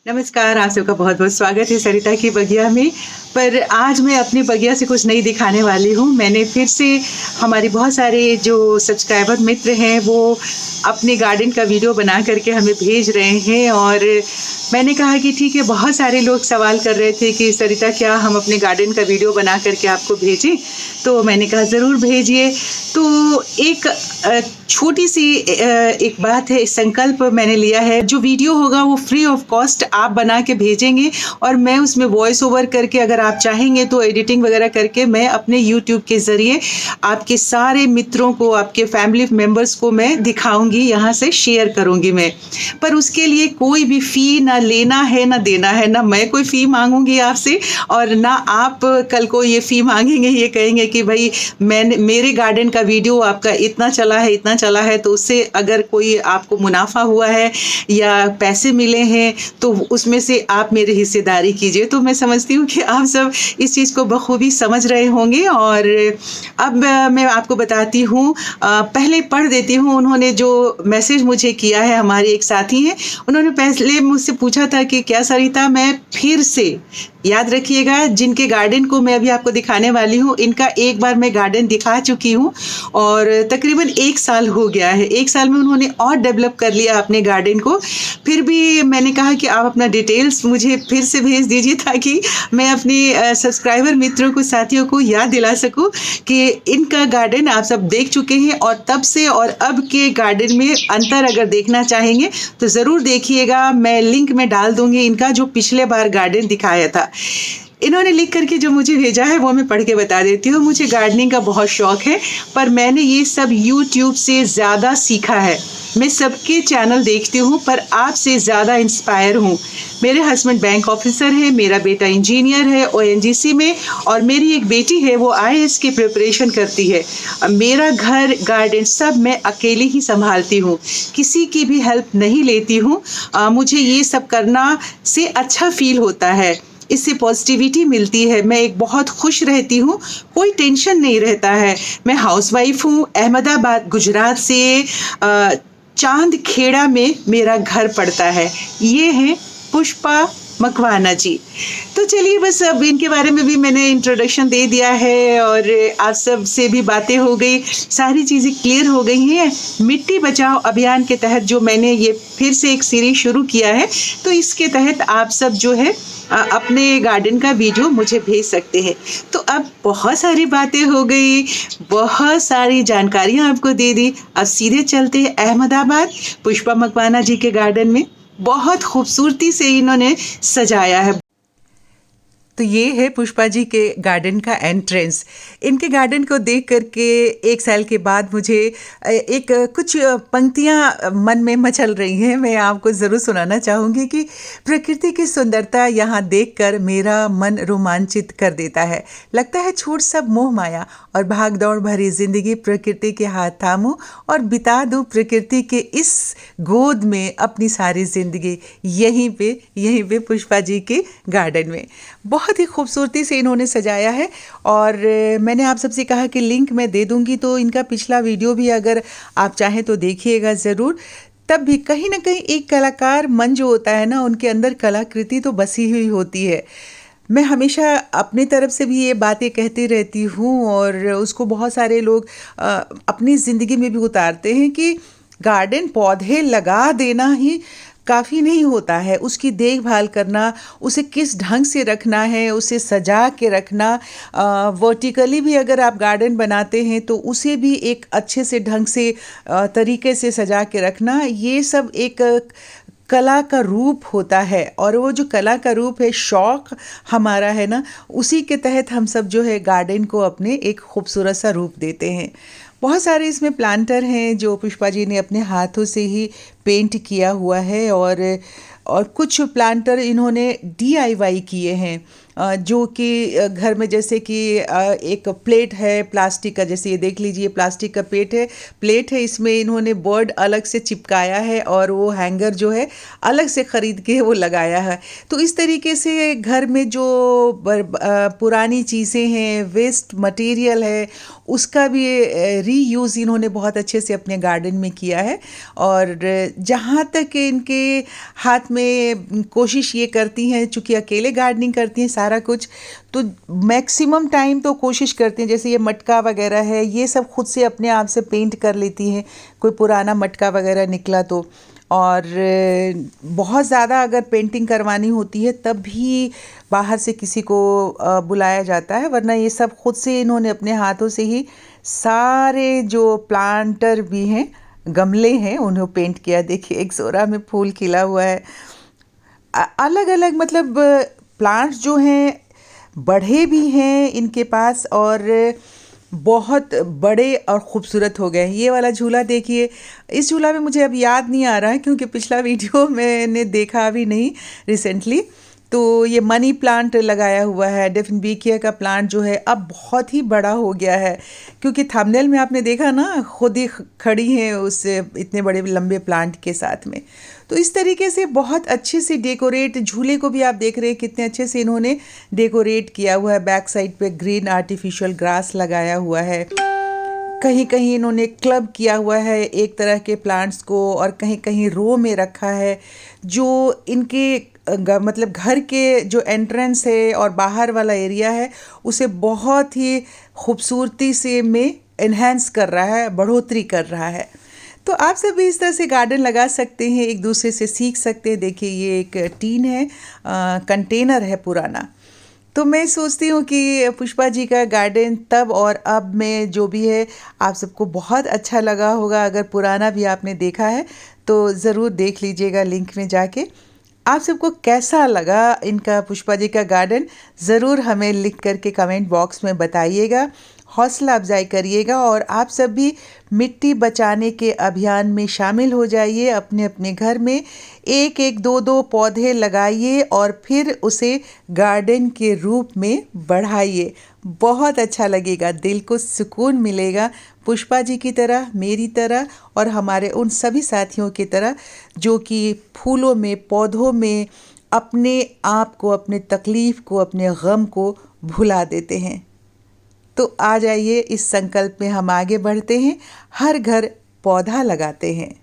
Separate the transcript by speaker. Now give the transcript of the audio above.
Speaker 1: नमस्कार, आप सबका बहुत-बहुत स्वागत है सरिता की बगिया में। पर आज मैं अपनी बगिया से कुछ नहीं दिखाने वाली हूँ। मैंने फिर से हमारे बहुत सारे जो सब्सक्राइबर मित्र हैं, वो अपने गार्डन का वीडियो बना कर के हमें भेज रहे हैं और मैंने कहा कि ठीक है, बहुत सारे लोग सवाल कर रहे थे कि सरिता क्या हम अपने गार्डन का वीडियो बना कर के आपको भेजें? तो मैंने कहा ज़रूर भेजिए। तो एक छोटी-सी एक बात है, संकल्प मैंने लिया है, जो वीडियो होगा वो फ्री ऑफ कॉस्ट आप बना के भेजेंगे और मैं उसमें वॉइस ओवर करके अगर आप चाहेंगे तो एडिटिंग वगैरह करके मैं अपने यूट्यूब के ज़रिए आपके सारे मित्रों को, आपके फैमिली मेंबर्स को मैं दिखाऊँगी, यहाँ से शेयर करूँगी मैं। पर उसके लिए कोई भी फ़ी ना लेना है, ना देना है, ना मैं कोई फ़ी माँगूँगी आपसे और ना आप कल को ये फ़ी माँगेंगे, ये कहेंगे कि भई मेरे गार्डन का वीडियो आपका इतना चला है, तो उससे अगर कोई आपको मुनाफ़ा हुआ है या पैसे मिले हैं, तो उसमें से आप मेरी हिस्सेदारी कीजिए। तो मैं समझती हूँ कि आप सब इस चीज़ को बखूबी समझ रहे होंगे और अब मैं आपको बताती हूँ, पहले पढ़ देती हूँ। उन्होंने जो मैसेज मुझे किया है, हमारे एक साथी हैं, उन्होंने पहले मुझसे पूछा था कि क्या सरिता मैं फिर से, याद रखिएगा जिनके गार्डन को मैं अभी आपको दिखाने वाली हूँ, इनका एक बार मैं गार्डन दिखा चुकी हूँ और तकरीबन 1 साल हो गया है। 1 साल में उन्होंने और डेवलप कर लिया अपने गार्डन को। फिर भी मैंने कहा कि आप अपना डिटेल्स मुझे फिर से भेज दीजिए ताकि मैं अपने सब्सक्राइबर मित्रों को, साथियों को याद दिला सकूँ कि इनका गार्डन आप सब देख चुके हैं और तब से और अब के गार्डन में अंतर अगर देखना चाहेंगे तो ज़रूर देखिएगा। मैं लिंक में डाल दूँगी इनका जो पिछले बार गार्डन दिखाया था। इन्होंने लिख करके जो मुझे भेजा है वो मैं पढ़ के बता देती हूँ। मुझे गार्डनिंग का बहुत शौक है, पर मैंने ये सब यूट्यूब से ज़्यादा सीखा है। मैं सबके चैनल देखती हूँ पर आपसे ज़्यादा इंस्पायर हूँ। मेरे हस्बैंड बैंक ऑफिसर हैं, मेरा बेटा इंजीनियर है ओएनजीसी में और मेरी एक बेटी है, वो आईएएस की प्रिपरेशन करती है। मेरा घर, गार्डन सब मैं अकेले ही संभालती हूँ, किसी की भी हेल्प नहीं लेती हूँ। मुझे ये सब करना से अच्छा फील होता है, इससे पॉजिटिविटी मिलती है। मैं एक बहुत खुश रहती हूँ, कोई टेंशन नहीं रहता है। मैं हाउसवाइफ हूँ, अहमदाबाद गुजरात से चांदखेड़ा में मेरा घर पड़ता है। ये हैं पुष्पा मकवाना जी। तो चलिए, बस अब इनके बारे में भी मैंने इंट्रोडक्शन दे दिया है और आप सब से भी बातें हो गई, सारी चीज़ें क्लियर हो गई हैं। मिट्टी बचाओ अभियान के तहत जो मैंने ये फिर से एक सीरीज शुरू किया है, तो इसके तहत आप सब जो है अपने गार्डन का वीडियो मुझे भेज सकते हैं। तो अब बहुत सारी बातें हो गई, बहुत सारी जानकारियाँ आपको दे दी। अब सीधे चलते हैं अहमदाबाद पुष्पा मकवाना जी के गार्डन में। बहुत खूबसूरती से इन्होंने सजाया है। तो ये है पुष्पा जी के गार्डन का एंट्रेंस। इनके गार्डन को देख करके 1 साल के बाद मुझे एक कुछ पंक्तियाँ मन में मचल रही हैं। मैं आपको ज़रूर सुनाना चाहूँगी कि प्रकृति की सुंदरता यहाँ देखकर मेरा मन रोमांचित कर देता है। लगता है छूट सब मोह माया और भाग दौड़ भरी ज़िंदगी प्रकृति के हाथ थामूं और बिता दूँ प्रकृति के इस गोद में अपनी सारी ज़िंदगी। यहीं पे पुष्पा जी के गार्डन में बहुत ही खूबसूरती से इन्होंने सजाया है और मैंने आप सबसे कहा कि लिंक मैं दे दूंगी, तो इनका पिछला वीडियो भी अगर आप चाहें तो देखिएगा ज़रूर। तब भी कहीं ना कहीं एक कलाकार मन जो होता है ना, उनके अंदर कलाकृति तो बसी हुई होती है। मैं हमेशा अपनी तरफ से भी ये बातें कहती रहती हूँ और उसको बहुत सारे लोग अपनी ज़िंदगी में भी उतारते हैं कि गार्डन पौधे लगा देना ही काफ़ी नहीं होता है, उसकी देखभाल करना, उसे किस ढंग से रखना है, उसे सजा के रखना। वर्टिकली भी अगर आप गार्डन बनाते हैं तो उसे भी एक अच्छे से ढंग से तरीके से सजा के रखना, ये सब एक कला का रूप होता है। और वो जो कला का रूप है, शौक़ हमारा है ना, उसी के तहत हम सब जो है गार्डन को अपने एक खूबसूरत सा रूप देते हैं। बहुत सारे इसमें प्लांटर हैं जो पुष्पा जी ने अपने हाथों से ही पेंट किया हुआ है और कुछ प्लांटर इन्होंने DIY किए हैं। जो कि घर में जैसे कि एक प्लेट है प्लास्टिक का, जैसे ये देख लीजिए प्लास्टिक का प्लेट है, इसमें इन्होंने बर्ड अलग से चिपकाया है और वो हैंगर जो है अलग से ख़रीद के वो लगाया है। तो इस तरीके से घर में जो पुरानी चीज़ें हैं, वेस्ट मटेरियल है, उसका भी रीयूज़ इन्होंने बहुत अच्छे से अपने गार्डन में किया है। और जहाँ तक इनके हाथ में कोशिश ये करती हैं, चूँकि अकेले गार्डनिंग करती हैं सारा कुछ, तो मैक्सिमम टाइम तो कोशिश करती हैं, जैसे ये मटका वगैरह है ये सब खुद से अपने आप से पेंट कर लेती हैं, कोई पुराना मटका वगैरह निकला तो। और बहुत ज़्यादा अगर पेंटिंग करवानी होती है तब भी बाहर से किसी को बुलाया जाता है, वरना ये सब खुद से इन्होंने अपने हाथों से ही सारे जो प्लांटर भी हैं, गमले हैं, उन्हें पेंट किया। देखिए एक सोरा में फूल खिला हुआ है। अलग अलग मतलब प्लांट्स जो हैं बढ़े भी हैं इनके पास और बहुत बड़े और ख़ूबसूरत हो गए। ये वाला झूला देखिए, इस झूला में मुझे अब याद नहीं आ रहा है क्योंकि पिछला वीडियो मैंने देखा भी नहीं रिसेंटली। तो ये मनी प्लांट लगाया हुआ है, डेफिनबीकिया का प्लांट जो है अब बहुत ही बड़ा हो गया है, क्योंकि थंबनेल में आपने देखा ना, खुद ही खड़ी हैं उस इतने बड़े लंबे प्लांट के साथ में। तो इस तरीके से बहुत अच्छे से डेकोरेट, झूले को भी आप देख रहे हैं कितने अच्छे से इन्होंने डेकोरेट किया हुआ है। बैक साइड पे ग्रीन आर्टिफिशियल ग्रास लगाया हुआ है, कहीं कहीं इन्होंने क्लब किया हुआ है एक तरह के प्लांट्स को, और कहीं कहीं रो में रखा है। जो इनके मतलब घर के जो एंट्रेंस है और बाहर वाला एरिया है उसे बहुत ही खूबसूरती से में इन्हेंस कर रहा है, बढ़ोतरी कर रहा है। तो आप सब भी इस तरह से गार्डन लगा सकते हैं, एक दूसरे से सीख सकते हैं। देखिए ये एक टीन है, कंटेनर है पुराना। तो मैं सोचती हूँ कि पुष्पा जी का गार्डन तब और अब में जो भी है आप सबको बहुत अच्छा लगा होगा। अगर पुराना भी आपने देखा है तो ज़रूर देख लीजिएगा लिंक में जाके। आप सबको कैसा लगा इनका पुष्पा जी का गार्डन, ज़रूर हमें लिख करके कमेंट बॉक्स में बताइएगा, हौसला अफजाई करिएगा। और आप सब भी मिट्टी बचाने के अभियान में शामिल हो जाइए। अपने अपने घर में एक एक दो दो पौधे लगाइए और फिर उसे गार्डन के रूप में बढ़ाइए। बहुत अच्छा लगेगा, दिल को सुकून मिलेगा, पुष्पा जी की तरह, मेरी तरह और हमारे उन सभी साथियों की तरह जो कि फूलों में, पौधों में अपने आप को, अपने तकलीफ़ को, अपने गम को भुला देते हैं। तो आ जाइए, इस संकल्प में हम आगे बढ़ते हैं, हर घर पौधा लगाते हैं।